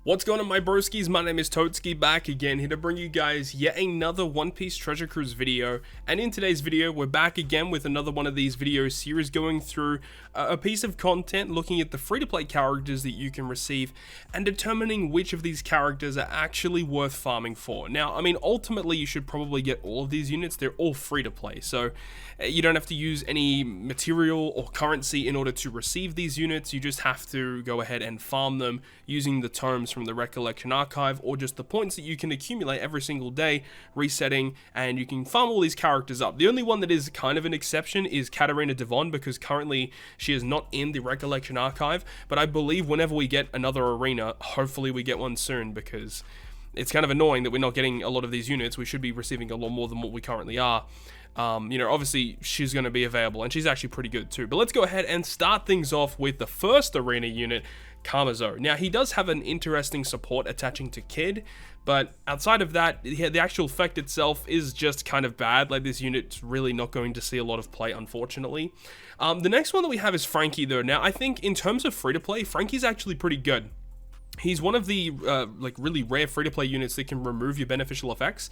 What's going on, my broskies? My name is Toadskii, back again, here to bring you guys yet another One Piece Treasure Cruise video. And in today's video, we're back again with another one of these video series going through a piece of content looking at the free-to-play characters that you can receive and determining which of these characters are actually worth farming for. Now, I mean, ultimately, you should probably get all of these units. They're all free-to-play, so you don't have to use any material or currency in order to receive these units. You just have to go ahead and farm them using the terms from the Recollection Archive, or just the points that you can accumulate every single day, resetting, and you can farm all these characters up. The only one that is kind of an exception is Katarina Devon, because currently she is not in the Recollection Archive, but I believe whenever we get another arena, hopefully we get one soon, because it's kind of annoying that we're not getting a lot of these units. We should be receiving a lot more than what we currently are. Obviously she's going to be available, and she's actually pretty good too. But let's go ahead and start things off with the first arena unit, Kamazo. Now, he does have an interesting support attaching to Kid, but outside of that, the actual effect itself is just kind of bad. Like, this unit's really not going to see a lot of play, unfortunately. The next one that we have is Frankie, though. Now, I think in terms of free-to-play, Frankie's actually pretty good. He's one of the really rare free-to-play units that can remove your beneficial effects.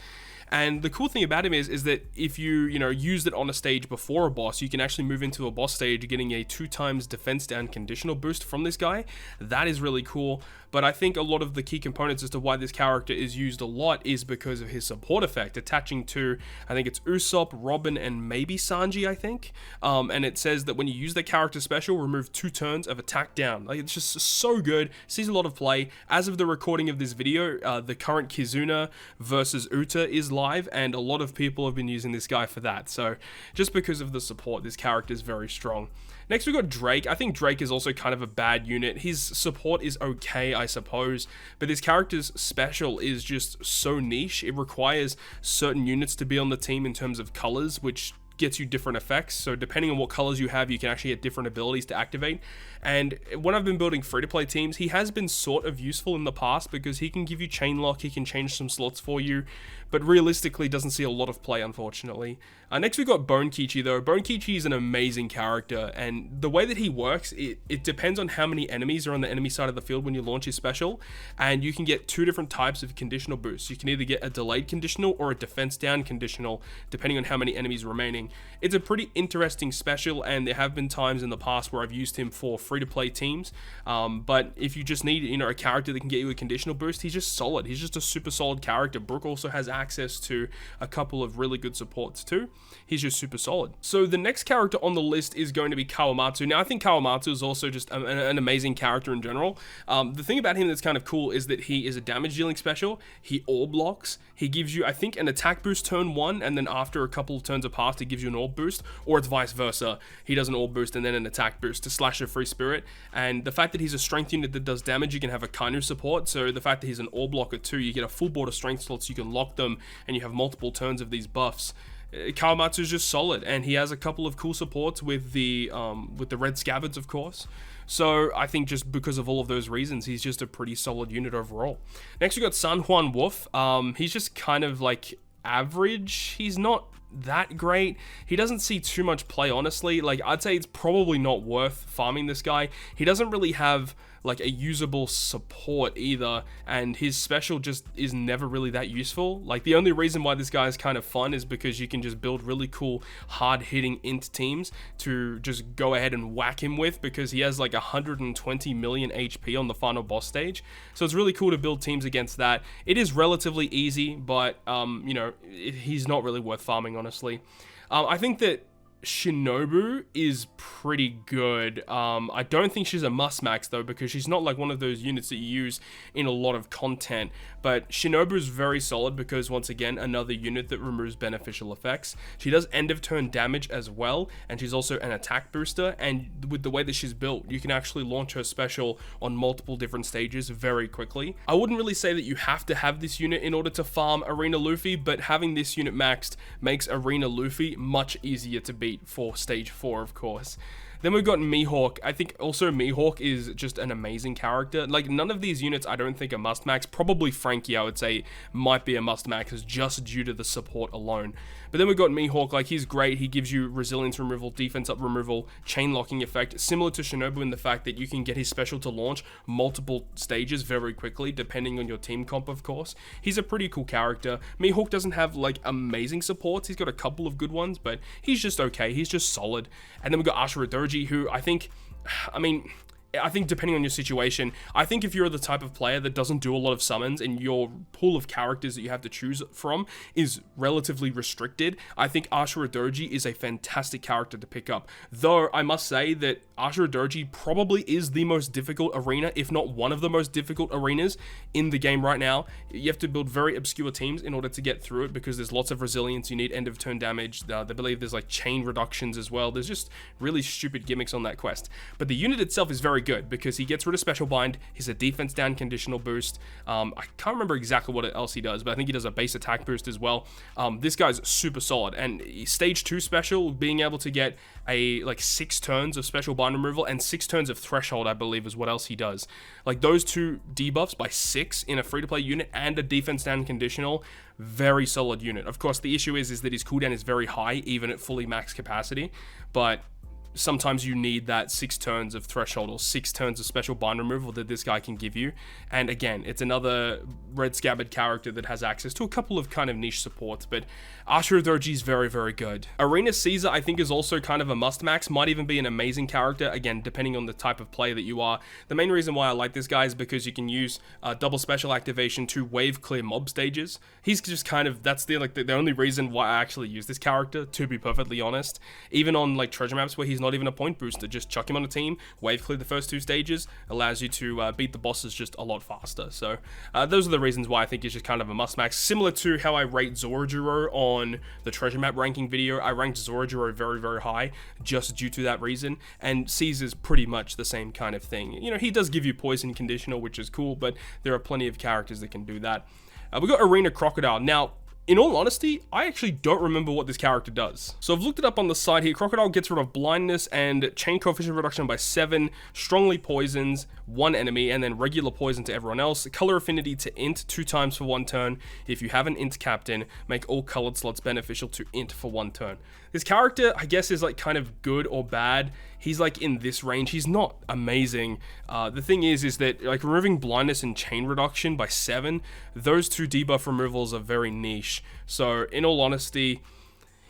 And the cool thing about him is that if you used it on a stage before a boss, you can actually move into a boss stage getting a 2x defense down conditional boost from this guy. That is really cool. But I think a lot of the key components as to why this character is used a lot is because of his support effect, attaching to, I think it's Usopp, Robin, and maybe Sanji, I think. And it says that when you use the character special, remove 2 turns of attack down. Like, it's just so good, sees a lot of play. As of the recording of this video, the current Kizuna versus Uta is live, and a lot of people have been using this guy for that. So just because of the support, this character is very strong. Next, we got Drake. I think Drake is also kind of a bad unit. His support is okay, I suppose, but this character's special is just so niche. It requires certain units to be on the team in terms of colors, which gets you different effects. So depending on what colors you have, you can actually get different abilities to activate. And when I've been building free-to-play teams, he has been sort of useful in the past because he can give you chain lock, he can change some slots for you, but realistically doesn't see a lot of play, unfortunately. Next, we got Bone Kichi, though. Bone Kichi is an amazing character, and the way that he works, it depends on how many enemies are on the enemy side of the field when you launch his special, and you can get 2 different types of conditional boosts. You can either get a delayed conditional or a defense down conditional, depending on how many enemies remaining. It's a pretty interesting special, and there have been times in the past where I've used him for free-to-play teams, but if you just need a character that can get you a conditional boost, he's just solid. He's just a super solid character. Brook also has access to a couple of really good supports too. He's just super solid. So the next character on the list is going to be Kawamatsu. Now, I think Kawamatsu is also just an amazing character in general. The thing about him that's kind of cool is that he is a damage dealing special. He all blocks. He gives you, I think, an attack boost turn 1, and then after a couple of turns have passed, he gives you an orb boost, or it's vice versa. He does an orb boost and then an attack boost to slash a free spirit. And the fact that he's a strength unit that does damage, you can have a Kainu support. So the fact that he's an orb blocker too, you get a full board of strength slots, you can lock them, and you have multiple turns of these buffs. Kawamatsu is just solid, and he has a couple of cool supports with the red scabbards, of course. So I think just because of all of those reasons, he's just a pretty solid unit overall. Next, we got San Juan Wolf. He's just kind of like average. He's not that great. He doesn't see too much play, honestly. Like, I'd say it's probably not worth farming this guy. He doesn't really have like a usable support either, and his special just is never really that useful. Like, the only reason why this guy is kind of fun is because you can just build really cool hard-hitting int teams to just go ahead and whack him with, because he has like 120 million HP on the final boss stage. So it's really cool to build teams against that. It is relatively easy, but he's not really worth farming, honestly. I think that Shinobu is pretty good. I don't think she's a must max though, because she's not like one of those units that you use in a lot of content. But Shinobu is very solid because, once again, another unit that removes beneficial effects. She does end of turn damage as well, and she's also an attack booster. And with the way that she's built, you can actually launch her special on multiple different stages very quickly. I wouldn't really say that you have to have this unit in order to farm Arena Luffy, but having this unit maxed makes Arena Luffy much easier to beat for stage 4, of course. Then we've got Mihawk. I think also Mihawk is just an amazing character. Like, none of these units I don't think are must-max. Probably Frankie, I would say, might be a must-max just due to the support alone. But then we've got Mihawk. Like, he's great. He gives you resilience removal, defense up removal, chain locking effect, similar to Shinobu in the fact that you can get his special to launch multiple stages very quickly, depending on your team comp, of course. He's a pretty cool character. Mihawk doesn't have, like, amazing supports. He's got a couple of good ones, but he's just okay. He's just solid. And then we've got Ashura Doji, who I think depending on your situation, I think if you're the type of player that doesn't do a lot of summons and your pool of characters that you have to choose from is relatively restricted, I think Ashura Doji is a fantastic character to pick up. Though I must say that Ashura Doji probably is the most difficult arena, if not one of the most difficult arenas in the game right now. You have to build very obscure teams in order to get through it because there's lots of resilience. You need end of turn damage. They believe there's like chain reductions as well. There's just really stupid gimmicks on that quest. But the unit itself is very good because he gets rid of special bind. He's a defense down conditional boost. I can't remember exactly what else he does, but I think he does a base attack boost as well. This guy's super solid, and stage 2 special, being able to get a like 6 turns of special bind removal and 6 turns of threshold, I believe is what else he does. Like those 2 debuffs by 6 in a free-to-play unit and a defense down conditional, very solid unit. Of course, the issue is that his cooldown is very high even at fully max capacity, but sometimes you need that 6 turns of threshold or 6 turns of special bind removal that this guy can give you. And again, it's another red scabbard character that has access to a couple of kind of niche supports, but Ashura Doji is very, very good. Arena Caesar, I think, is also kind of a must-max, might even be an amazing character, again, depending on the type of player that you are. The main reason why I like this guy is because you can use double special activation to wave clear mob stages. He's just kind of, that's the only reason why I actually use this character, to be perfectly honest. Even on like treasure maps where he's not even a point booster, just chuck him on a team, wave clear the first 2 stages, allows you to beat the bosses just a lot faster. So those are the reasons why I think he's just kind of a must-max. Similar to how I rate Zorojiro on the treasure map ranking video, I ranked Zorojiro very, very high just due to that reason, and Caesar's pretty much the same kind of thing. You know, he does give you poison conditional, which is cool, but there are plenty of characters that can do that. We got Arena Crocodile. Now, in all honesty, I actually don't remember what this character does. So I've looked it up on the side here. Crocodile gets rid of blindness and chain coefficient reduction by 7, strongly poisons 1 enemy, and then regular poison to everyone else. Color affinity to int 2 times for 1 turn. If you have an int captain, make all colored slots beneficial to int for 1 turn. This character, I guess, is like kind of good or bad. He's like in this range. He's not amazing. The thing is that like removing blindness and chain reduction by 7, those 2 debuff removals are very niche. So in all honesty,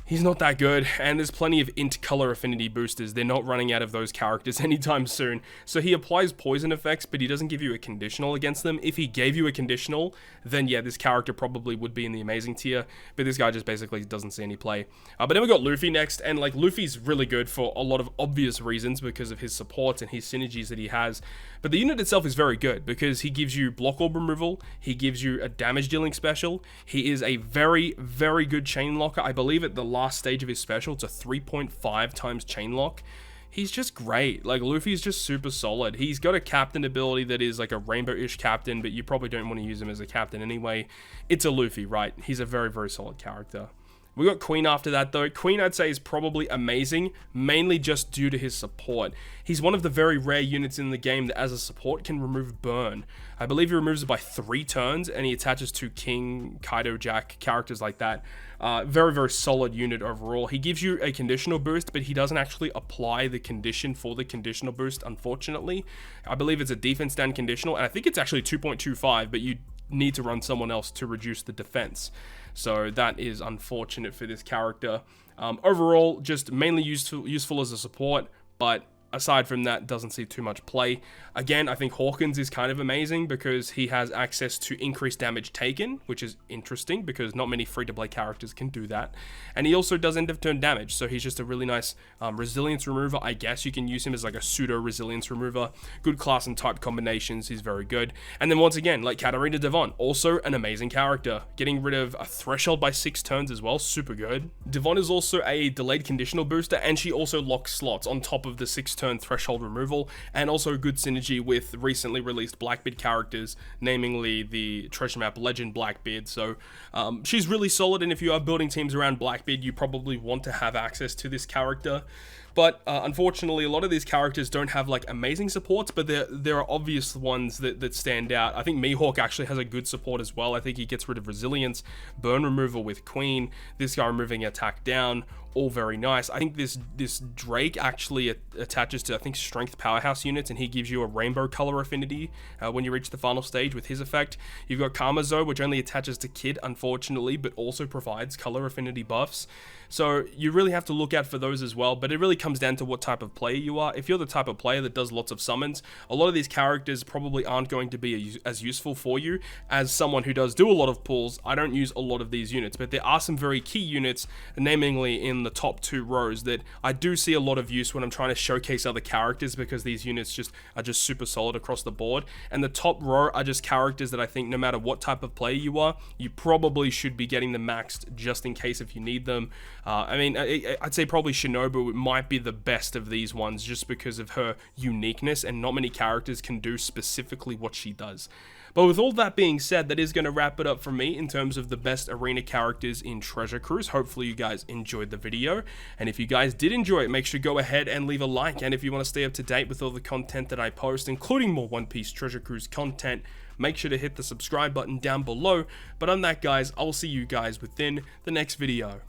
he's not that good, and there's plenty of int color affinity boosters. They're not running out of those characters anytime soon. So he applies poison effects, but he doesn't give you a conditional against them. If he gave you a conditional, then yeah, this character probably would be in the amazing tier, but this guy just basically doesn't see any play. But then we got Luffy next, and like Luffy's really good for a lot of obvious reasons because of his support and his synergies that he has. But the unit itself is very good because he gives you block orb removal, he gives you a damage dealing special, he is a very, very good chain locker. I believe at the last stage of his special, it's a 3.5 times chain lock. He's just great. Like, Luffy's just super solid. He's got a captain ability that is like a rainbow-ish captain, but you probably don't want to use him as a captain anyway. It's a Luffy, right? He's a very, very solid character. We got Queen after that, though. Queen, I'd say, is probably amazing, mainly just due to his support. He's one of the very rare units in the game that, as a support, can remove burn. I believe he removes it by 3 turns, and he attaches to King, Kaido, Jack, characters like that. Very, very solid unit overall. He gives you a conditional boost, but he doesn't actually apply the condition for the conditional boost, unfortunately. I believe it's a defense down conditional, and I think it's actually 2.25, but you need to run someone else to reduce the defense. So that is unfortunate for this character. Overall, just mainly useful as a support, but aside from that, doesn't see too much play. Again, I think Hawkins is kind of amazing because he has access to increased damage taken, which is interesting because not many free-to-play characters can do that. And he also does end of turn damage, so he's just a really nice resilience remover. I guess you can use him as like a pseudo-resilience remover. Good class and type combinations, he's very good. And then once again, like Katarina Devon, also an amazing character. Getting rid of a threshold by 6 turns as well, super good. Devon is also a delayed conditional booster, and she also locks slots on top of the 6-turn threshold removal, and also good synergy with recently released Blackbeard characters, namely the treasure map legend Blackbeard. So she's really solid, and if you are building teams around Blackbeard, you probably want to have access to this character. But unfortunately, a lot of these characters don't have like amazing supports, but there are obvious ones that stand out. I think Mihawk actually has a good support as well. I think he gets rid of resilience, burn removal with Queen, this guy removing attack down, all very nice. I think this Drake actually attaches to, I think, strength powerhouse units, and he gives you a rainbow color affinity when you reach the final stage with his effect. You've got Kamazo, which only attaches to Kid, unfortunately, but also provides color affinity buffs. So you really have to look out for those as well, but it really comes down to what type of player you are. If you're the type of player that does lots of summons, a lot of these characters probably aren't going to be as useful for you. As someone who does do a lot of pulls, I don't use a lot of these units, but there are some very key units, namely in the top 2 rows, that I do see a lot of use when I'm trying to showcase other characters, because these units are just super solid across the board. And the top row are just characters that I think no matter what type of player you are, you probably should be getting them maxed just in case if you need them. I mean, I'd say probably Shinobu might be the best of these ones just because of her uniqueness, and not many characters can do specifically what she does. But with all that being said, that is going to wrap it up for me in terms of the best arena characters in Treasure Cruise. Hopefully you guys enjoyed the video, and if you guys did enjoy it, make sure to go ahead and leave a like. And if you want to stay up to date with all the content that I post, including more One Piece Treasure Cruise content, make sure to hit the subscribe button down below. But on that, guys, I will see you guys within the next video.